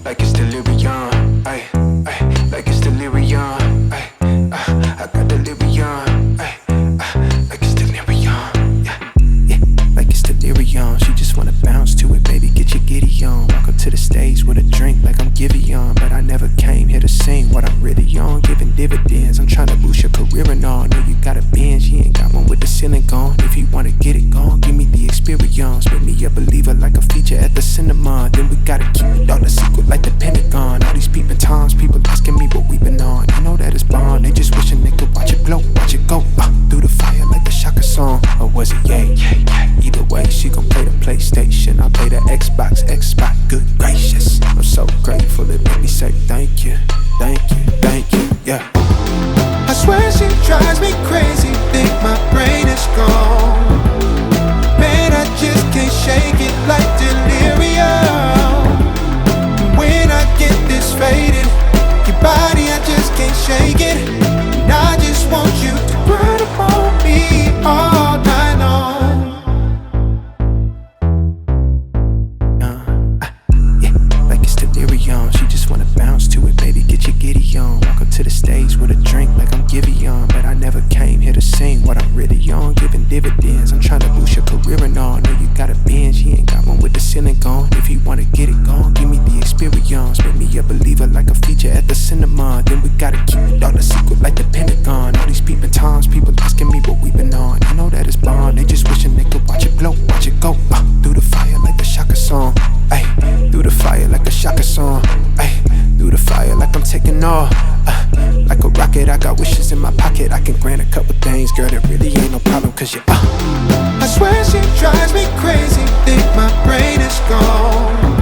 like it's delirium. Ay, ay, like it's delirium. Ay, I got delirium. Ay, like it's delirium. Yeah, yeah, like it's delirium. She just wanna bounce to it, baby, get your giddy on. Walk up to the stage with a drink like I'm Giveon, but I never came here to sing what I'm really on. Giving dividends, I'm trying to boost your career and all. Know you got a binge, he ain't got one with the ceiling gone. If you wanna get it gone, give me the experience. Make me a believer like a feature at the cinema. Then we gotta keep it all a secret like the Pentagon. All these peeping toms, people asking me what we been on. I know that it's Bond, they just wishing they could watch it glow, watch it go through the fire like the Shaka song. Or was it yay? Either way, she gon' play the PlayStation, I'll play the Xbox, good gracious. I'm so grateful, it made me say thank you, thank you, thank you, yeah. I swear she drives me crazy, think my brain is gone. Man, I just can't shake it like delirium. When I get this faded, your body, I just can't shake it. And I just want you to run up on me all night long. Yeah, like it's delirium. She just wanna bounce to it, baby, get your giddy on. Walk up to the stage with a drink like I'm Giveon, but I never came here to sing what I'm really on. Giving dividends, I'm trying to boost your career and all. Know you got a binge, he ain't got one with the ceiling gone. If you wanna get it gone, give me the experience. Make me a believer like a feature at the cinema. Then we gotta keep it all a secret like the Pentagon. All these peeping toms, people asking me what we been on. I know that it's Bond, they just wishing they could watch it glow, watch it go through the fire like the Shaka song. Ay, through the fire like a Shaka song. Ay, through the fire like I'm taking off. Like a rocket, I got wishes in my pocket. I can grant a couple things, girl, that really ain't no problem. Cause you I swear she drives me crazy, think my brain is gone.